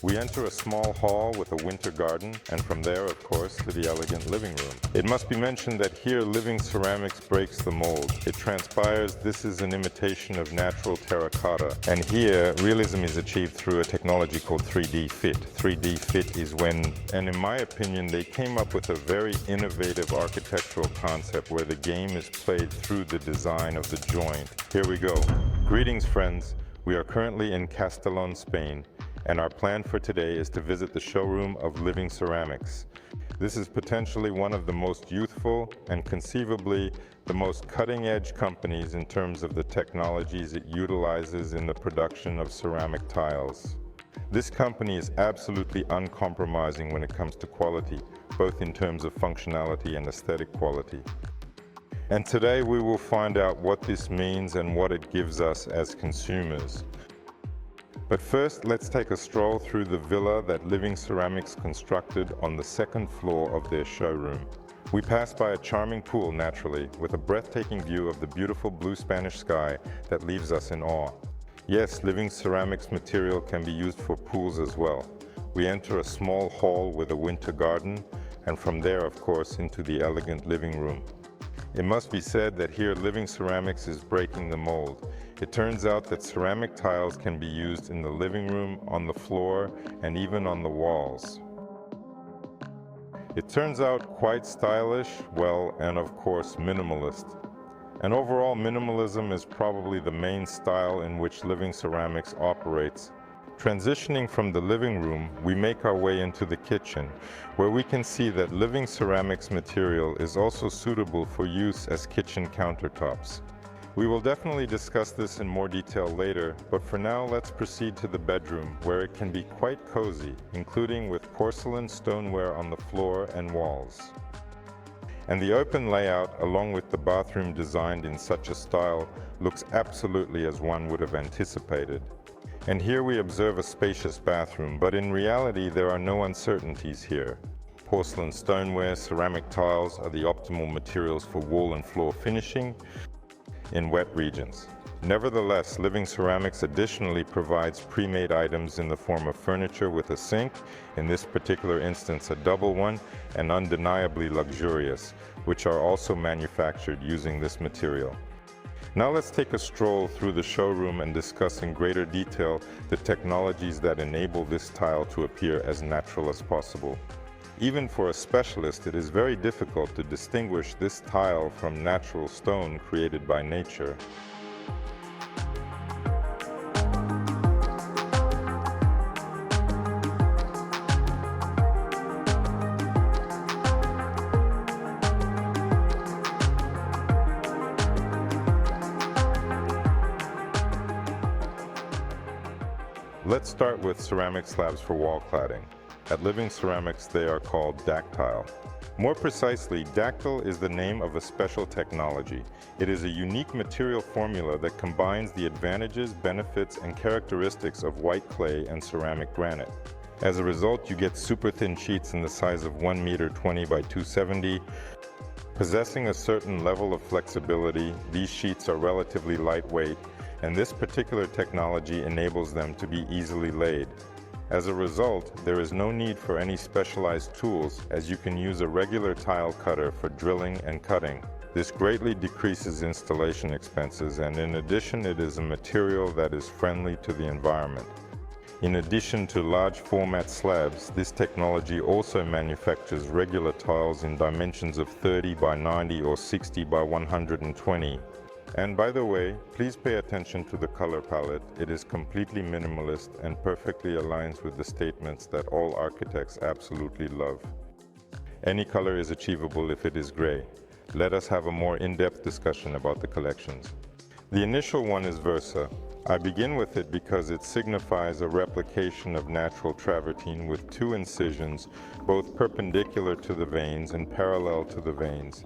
We enter a small hall with a winter garden, and from there, of course, to the elegant living room. It must be mentioned that here living ceramics breaks the mold. It transpires this is an imitation of natural terracotta. And here, realism is achieved through a technology called 3D fit. 3D fit is when, and in my opinion, they came up with a very innovative architectural concept where the game is played through the design of the joint. Here we go. Greetings, friends. We are currently in Castellon, Spain, and our plan for today is to visit the showroom of Living Ceramics. This is potentially one of the most youthful and conceivably the most cutting-edge companies in terms of the technologies it utilizes in the production of ceramic tiles. This company is absolutely uncompromising when it comes to quality, both in terms of functionality and aesthetic quality. And today we will find out what this means and what it gives us as consumers. But first, let's take a stroll through the villa that Living Ceramics constructed on the second floor of their showroom. We pass by a charming pool, naturally, with a breathtaking view of the beautiful blue Spanish sky that leaves us in awe. Yes, Living Ceramics material can be used for pools as well. We enter a small hall with a winter garden, and from there, of course, into the elegant living room. It must be said that here Living Ceramics is breaking the mold. It turns out that ceramic tiles can be used in the living room, on the floor, and even on the walls. It turns out quite stylish, well, and of course minimalist. And overall, minimalism is probably the main style in which Living Ceramics operates. Transitioning from the living room, we make our way into the kitchen, where we can see that Living Ceramics material is also suitable for use as kitchen countertops. We will definitely discuss this in more detail later, but for now let's proceed to the bedroom, where it can be quite cozy, including with porcelain stoneware on the floor and walls. And the open layout, along with the bathroom designed in such a style, looks absolutely as one would have anticipated. And here we observe a spacious bathroom, but in reality there are no uncertainties here. Porcelain stoneware, ceramic tiles are the optimal materials for wall and floor finishing in wet regions. Nevertheless, Living Ceramics additionally provides pre-made items in the form of furniture with a sink, in this particular instance a double one, and undeniably luxurious, which are also manufactured using this material. Now let's take a stroll through the showroom and discuss in greater detail the technologies that enable this tile to appear as natural as possible. Even for a specialist, it is very difficult to distinguish this tile from natural stone created by nature. Let's start with ceramic slabs for wall cladding. At Living Ceramics, they are called Ductile. More precisely, Ductile is the name of a special technology. It is a unique material formula that combines the advantages, benefits, and characteristics of white clay and ceramic granite. As a result, you get super thin sheets in the size of 1 meter 20 by 270. Possessing a certain level of flexibility, these sheets are relatively lightweight, and this particular technology enables them to be easily laid. As a result, there is no need for any specialized tools, as you can use a regular tile cutter for drilling and cutting. This greatly decreases installation expenses, and in addition, it is a material that is friendly to the environment. In addition to large format slabs, this technology also manufactures regular tiles in dimensions of 30 by 90 or 60 by 120. And by the way, please pay attention to the color palette. It is completely minimalist and perfectly aligns with the statements that all architects absolutely love. Any color is achievable if it is gray. Let us have a more in-depth discussion about the collections. The initial one is Versa. I begin with it because it signifies a replication of natural travertine with 2 incisions, both perpendicular to the veins and parallel to the veins.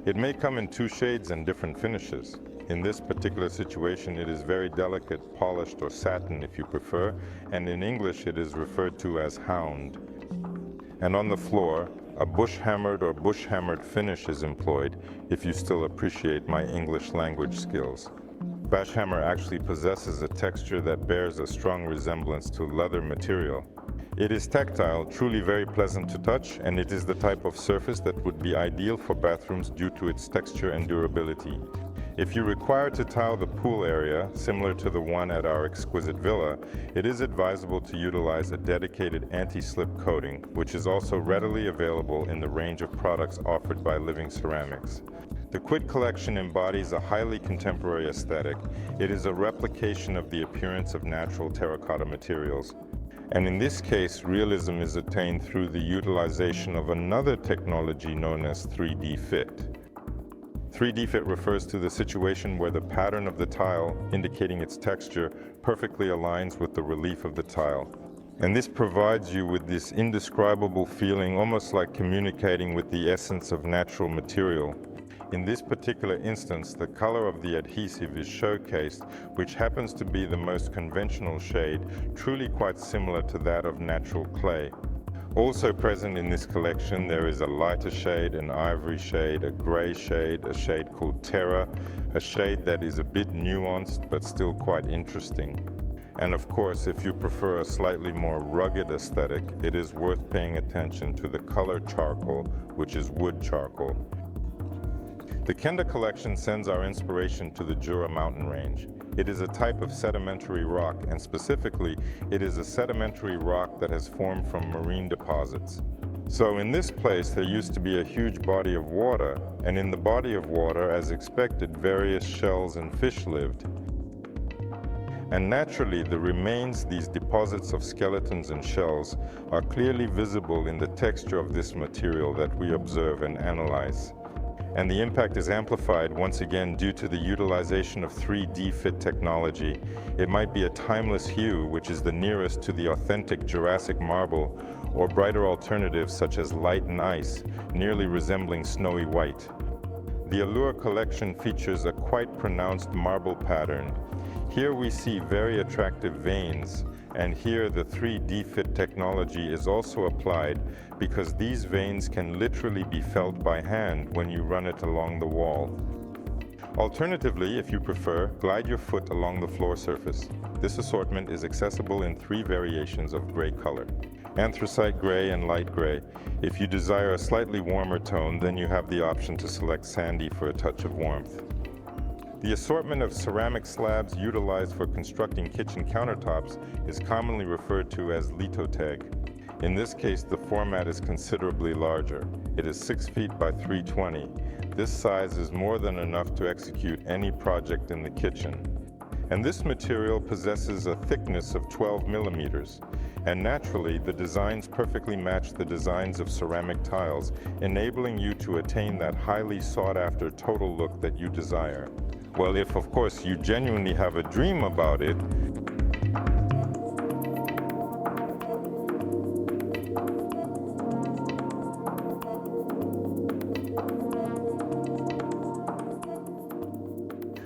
It may come in 2 shades and different finishes. In this particular situation, it is very delicate, polished, or satin if you prefer, and in English it is referred to as hound. And on the floor, a bush-hammered or bush-hammered finish is employed, if you still appreciate my English language skills. Bash hammer actually possesses a texture that bears a strong resemblance to leather material. It is tactile, truly very pleasant to touch, and it is the type of surface that would be ideal for bathrooms due to its texture and durability. If you require to tile the pool area, similar to the one at our exquisite villa, it is advisable to utilize a dedicated anti-slip coating, which is also readily available in the range of products offered by Living Ceramics. The Quid collection embodies a highly contemporary aesthetic. It is a replication of the appearance of natural terracotta materials. And in this case, realism is attained through the utilization of another technology known as 3D fit. 3D fit refers to the situation where the pattern of the tile, indicating its texture, perfectly aligns with the relief of the tile. And this provides you with this indescribable feeling, almost like communicating with the essence of natural material. In this particular instance, the color of the adhesive is showcased, which happens to be the most conventional shade, truly quite similar to that of natural clay. Also present in this collection, there is a lighter shade, an ivory shade, a gray shade, a shade called Terra, a shade that is a bit nuanced but still quite interesting. And of course, if you prefer a slightly more rugged aesthetic, it is worth paying attention to the color charcoal, which is wood charcoal. The Kenda collection sends our inspiration to the Jura mountain range. It is a type of sedimentary rock, and specifically, it is a sedimentary rock that has formed from marine deposits. So in this place, there used to be a huge body of water, and in the body of water, as expected, various shells and fish lived. And naturally, the remains, these deposits of skeletons and shells, are clearly visible in the texture of this material that we observe and analyze. And the impact is amplified once again due to the utilization of 3D fit technology. It might be a timeless hue, which is the nearest to the authentic Jurassic marble, or brighter alternatives such as light and ice, nearly resembling snowy white. The Allure collection features a quite pronounced marble pattern. Here we see very attractive veins, and here the 3D fit technology is also applied because these veins can literally be felt by hand when you run it along the wall. Alternatively, if you prefer, glide your foot along the floor surface. This assortment is accessible in 3 variations of gray color: anthracite gray and light gray. If you desire a slightly warmer tone, then you have the option to select sandy for a touch of warmth. The assortment of ceramic slabs utilized for constructing kitchen countertops is commonly referred to as litoteg. In this case, the format is considerably larger. It is 6 feet by 320. This size is more than enough to execute any project in the kitchen. And this material possesses a thickness of 12 millimeters. And naturally, the designs perfectly match the designs of ceramic tiles, enabling you to attain that highly sought-after total look that you desire. Well, if of course you genuinely have a dream about it.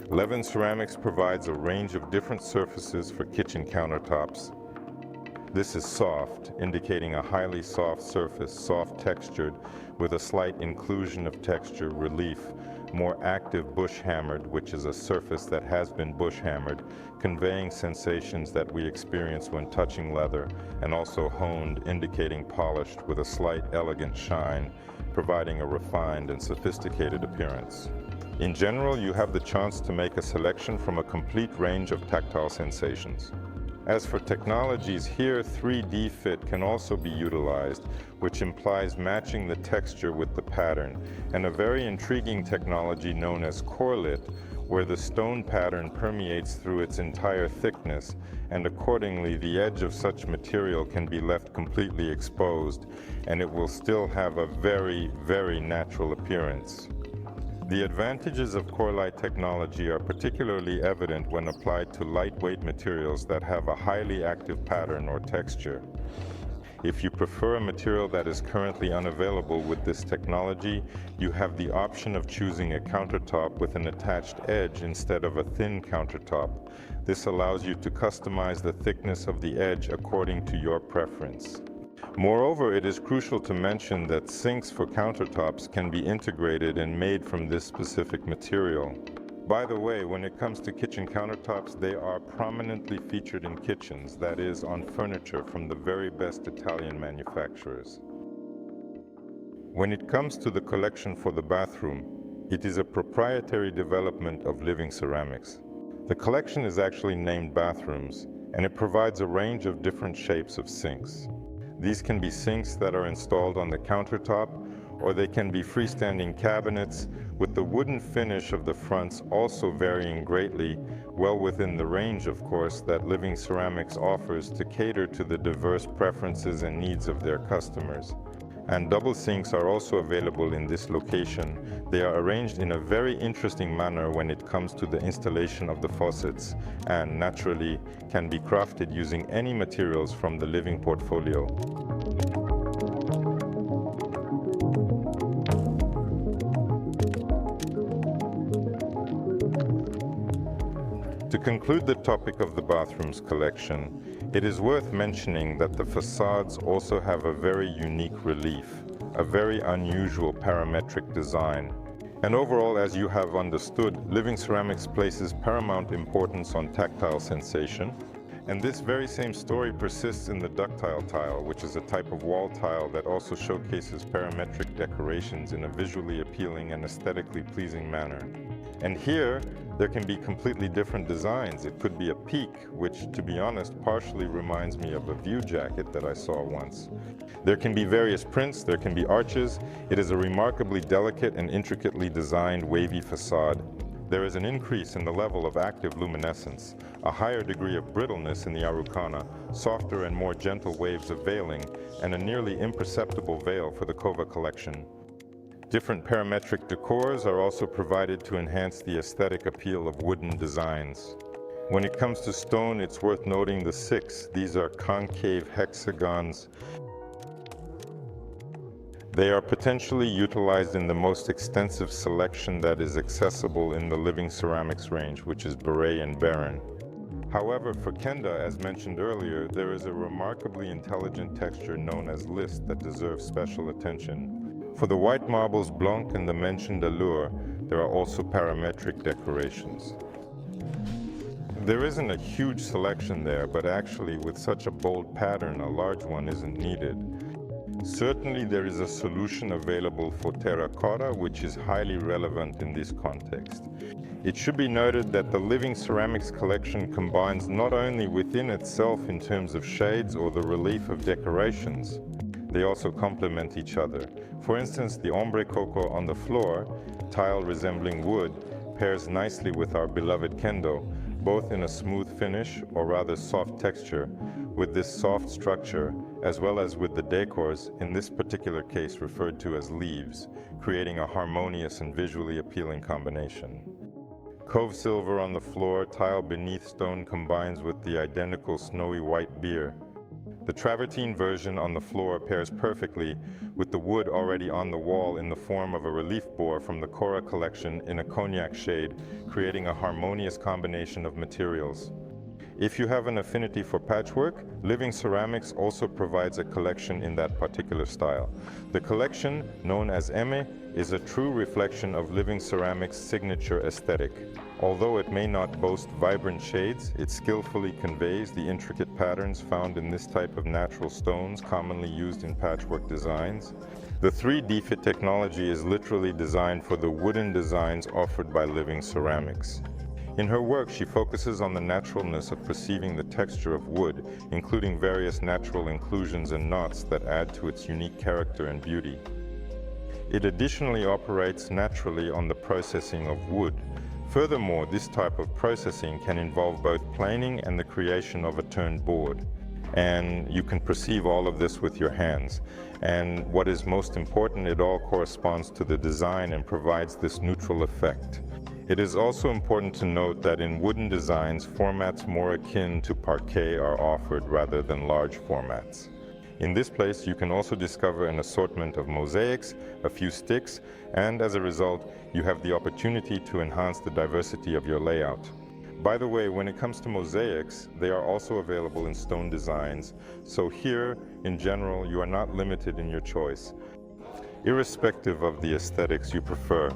Levin Ceramics provides a range of different surfaces for kitchen countertops. This is soft, indicating a highly soft surface, soft textured, with a slight inclusion of texture, relief. More active bush hammered, which is a surface that has been bush hammered, conveying sensations that we experience when touching leather, and also honed, indicating polished with a slight elegant shine, providing a refined and sophisticated appearance. In general, you have the chance to make a selection from a complete range of tactile sensations. As for technologies, here 3D fit can also be utilized, which implies matching the texture with the pattern, and a very intriguing technology known as correlate, where the stone pattern permeates through its entire thickness, and accordingly the edge of such material can be left completely exposed, and it will still have a very, very natural appearance. The advantages of correlate technology are particularly evident when applied to lightweight materials that have a highly active pattern or texture. If you prefer a material that is currently unavailable with this technology, you have the option of choosing a countertop with an attached edge instead of a thin countertop. This allows you to customize the thickness of the edge according to your preference. Moreover, it is crucial to mention that sinks for countertops can be integrated and made from this specific material. By the way, when it comes to kitchen countertops, they are prominently featured in kitchens, that is, on furniture from the very best Italian manufacturers. When it comes to the collection for the bathroom, it is a proprietary development of Living Ceramics. The collection is actually named Bathrooms, and it provides a range of different shapes of sinks. These can be sinks that are installed on the countertop, or they can be freestanding cabinets, with the wooden finish of the fronts also varying greatly, well within the range, of course, that Living Ceramics offers to cater to the diverse preferences and needs of their customers. And double sinks are also available in this location. They are arranged in a very interesting manner when it comes to the installation of the faucets, and naturally can be crafted using any materials from the Living portfolio. To conclude the topic of the bathrooms collection, it is worth mentioning that the facades also have a very unique relief, a very unusual parametric design. And overall, as you have understood, Living Ceramics places paramount importance on tactile sensation. And this very same story persists in the ductile tile, which is a type of wall tile that also showcases parametric decorations in a visually appealing and aesthetically pleasing manner. And here, there can be completely different designs. It could be a peak, which, to be honest, partially reminds me of a view jacket that I saw once. There can be various prints, there can be arches. It is a remarkably delicate and intricately designed wavy facade. There is an increase in the level of active luminescence, a higher degree of brittleness in the Arucana, softer and more gentle waves of veiling, and a nearly imperceptible veil for the Kova collection. Different parametric decors are also provided to enhance the aesthetic appeal of wooden designs. When it comes to stone, it's worth noting the 6. These are concave hexagons. They are potentially utilized in the most extensive selection that is accessible in the Living Ceramics range, which is Beret and Baron. However, for Kenda, as mentioned earlier, there is a remarkably intelligent texture known as list that deserves special attention. For the white marbles Blanc and the mentioned Allure, there are also parametric decorations. There isn't a huge selection there, but actually with such a bold pattern, a large one isn't needed. Certainly there is a solution available for terracotta, which is highly relevant in this context. It should be noted that the Living Ceramics collection combines not only within itself in terms of shades or the relief of decorations, they also complement each other. For instance, the ombre coco on the floor, tile resembling wood, pairs nicely with our beloved kendo, both in a smooth finish or rather soft texture, with this soft structure, as well as with the decors, in this particular case referred to as leaves, creating a harmonious and visually appealing combination. Cove silver on the floor, tile beneath stone combines with the identical snowy white beer. The travertine version on the floor pairs perfectly with the wood already on the wall in the form of a relief boar from the Cora collection in a cognac shade, creating a harmonious combination of materials. If you have an affinity for patchwork, Living Ceramics also provides a collection in that particular style. The collection, known as Eme, is a true reflection of Living Ceramics' signature aesthetic. Although it may not boast vibrant shades, it skillfully conveys the intricate patterns found in this type of natural stones commonly used in patchwork designs. The 3D fit technology is literally designed for the wooden designs offered by Living Ceramics. In her work, she focuses on the naturalness of perceiving the texture of wood, including various natural inclusions and knots that add to its unique character and beauty. It additionally operates naturally on the processing of wood. Furthermore, this type of processing can involve both planing and the creation of a turned board. And you can perceive all of this with your hands. And what is most important, it all corresponds to the design and provides this neutral effect. It is also important to note that in wooden designs, formats more akin to parquet are offered rather than large formats. In this place, you can also discover an assortment of mosaics, a few sticks, and as a result, you have the opportunity to enhance the diversity of your layout. By the way, when it comes to mosaics, they are also available in stone designs, so here, in general, you are not limited in your choice. Irrespective of the aesthetics you prefer,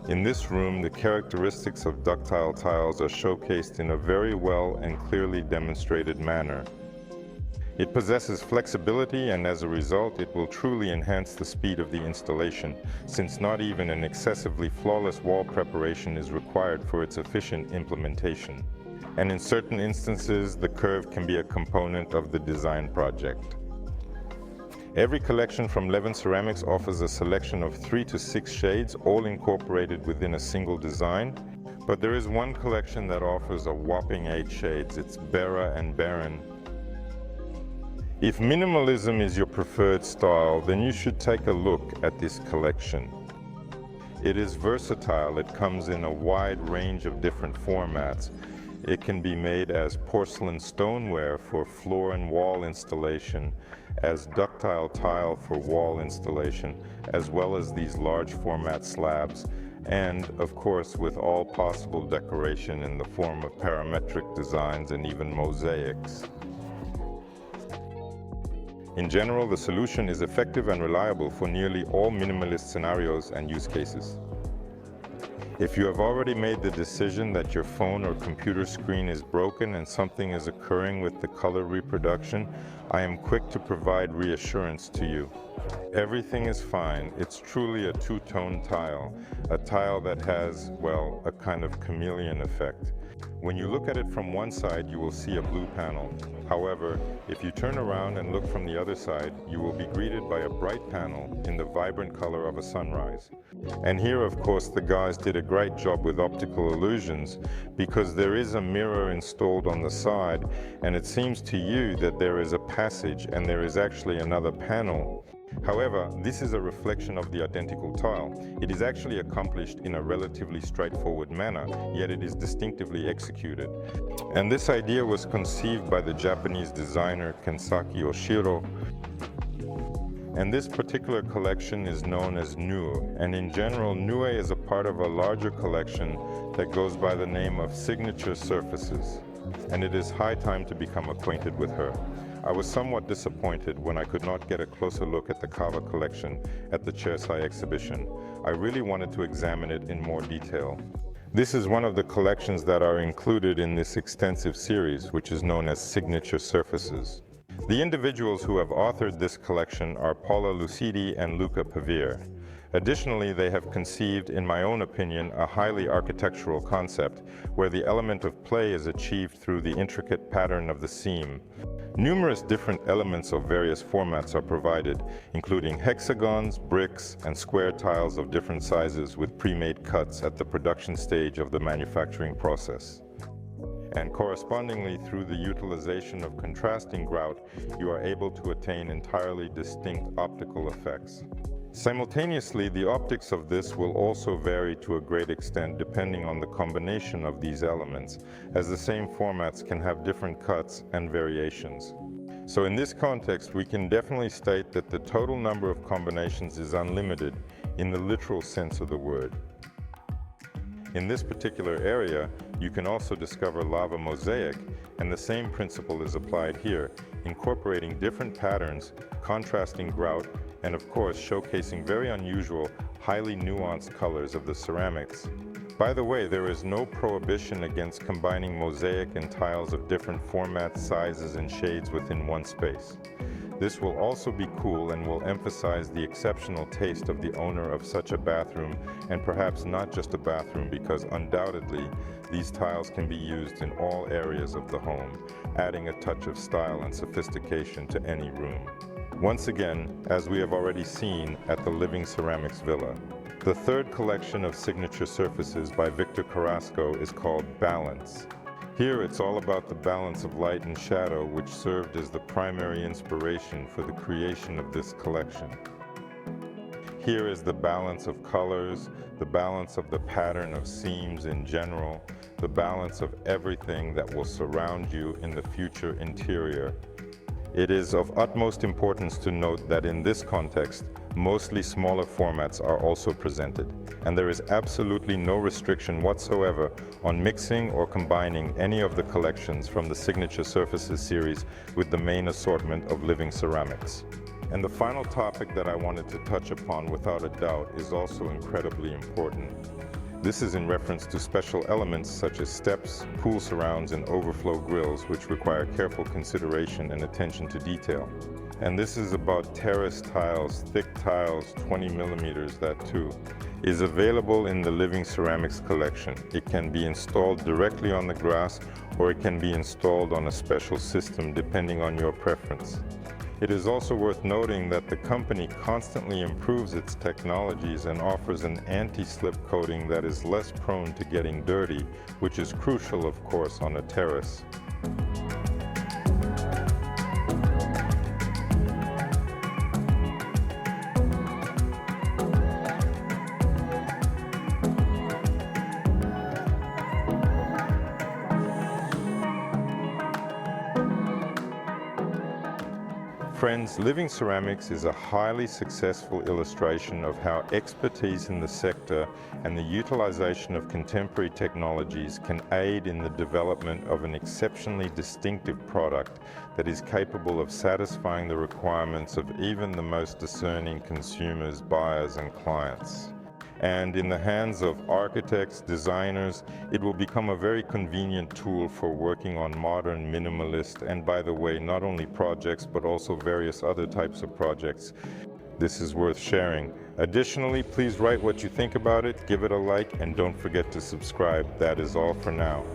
In this room, the characteristics of ductile tiles are showcased in a very well and clearly demonstrated manner. It possesses flexibility, and as a result, it will truly enhance the speed of the installation, since not even an excessively flawless wall preparation is required for its efficient implementation. And in certain instances, the curve can be a component of the design project. Every collection from Levin Ceramics offers a selection of 3 to 6 shades, all incorporated within a single design. But there is one collection that offers a whopping 8 shades. It's Bera and Baron. If minimalism is your preferred style, then you should take a look at this collection. It is versatile. It comes in a wide range of different formats. It can be made as porcelain stoneware for floor and wall installation, as ductile tile for wall installation, as well as these large format slabs, and of course with all possible decoration in the form of parametric designs and even mosaics. In general, the solution is effective and reliable for nearly all minimalist scenarios and use cases. If you have already made the decision that your phone or computer screen is broken and something is occurring with the color reproduction, I am quick to provide reassurance to you. Everything is fine. It's truly a two-tone tile, a tile that has, well, a kind of chameleon effect. When you look at it from one side, you will see a blue panel. However, if you turn around and look from the other side, you will be greeted by a bright panel in the vibrant color of a sunrise. And here, of course, the guys did a great job with optical illusions, because there is a mirror installed on the side, and it seems to you that there is a passage and there is actually another panel. However, this is a reflection of the identical tile. It is actually accomplished in a relatively straightforward manner, yet it is distinctively executed. And this idea was conceived by the Japanese designer Kensaki Oshiro. And this particular collection is known as Nue, and in general, Nue is a part of a larger collection that goes by the name of Signature Surfaces, and it is high time to become acquainted with her. I was somewhat disappointed when I could not get a closer look at the Kava collection at the Chairside exhibition. I really wanted to examine it in more detail. This is one of the collections that are included in this extensive series, which is known as Signature Surfaces. The individuals who have authored this collection are Paula Lucidi and Luca Pavir. Additionally, they have conceived, in my own opinion, a highly architectural concept where the element of play is achieved through the intricate pattern of the seam. Numerous different elements of various formats are provided, including hexagons, bricks, and square tiles of different sizes with pre-made cuts at the production stage of the manufacturing process. And correspondingly, through the utilization of contrasting grout, you are able to attain entirely distinct optical effects. Simultaneously, the optics of this will also vary to a great extent depending on the combination of these elements, as the same formats can have different cuts and variations. So in this context, we can definitely state that the total number of combinations is unlimited in the literal sense of the word. In this particular area, you can also discover lava mosaic, and the same principle is applied here, incorporating different patterns, contrasting grout, and of course showcasing very unusual, highly nuanced colors of the ceramics. By the way, there is no prohibition against combining mosaic and tiles of different formats, sizes, and shades within one space. This will also be cool and will emphasize the exceptional taste of the owner of such a bathroom, and perhaps not just a bathroom, because undoubtedly these tiles can be used in all areas of the home, adding a touch of style and sophistication to any room. Once again, as we have already seen at the Living Ceramics Villa. The third collection of signature surfaces by Victor Carrasco is called Balance. Here it's all about the balance of light and shadow, which served as the primary inspiration for the creation of this collection. Here is the balance of colors, the balance of the pattern of seams in general, the balance of everything that will surround you in the future interior. It is of utmost importance to note that in this context, mostly smaller formats are also presented, and there is absolutely no restriction whatsoever on mixing or combining any of the collections from the Signature Surfaces series with the main assortment of Living Ceramics. And the final topic that I wanted to touch upon without a doubt is also incredibly important. This is in reference to special elements such as steps, pool surrounds, and overflow grills, which require careful consideration and attention to detail. And this is about terrace tiles, thick tiles, 20 millimeters, that too. Is available in the Living Ceramics collection. It can be installed directly on the grass, or it can be installed on a special system depending on your preference. It is also worth noting that the company constantly improves its technologies and offers an anti-slip coating that is less prone to getting dirty, which is crucial, of course, on a terrace. Friends, Living Ceramics is a highly successful illustration of how expertise in the sector and the utilization of contemporary technologies can aid in the development of an exceptionally distinctive product that is capable of satisfying the requirements of even the most discerning consumers, buyers, and clients. And in the hands of architects, designers, it will become a very convenient tool for working on modern minimalist, and by the way, not only projects, but also various other types of projects. This is worth sharing. Additionally, please write what you think about it, give it a like, and don't forget to subscribe. That is all for now.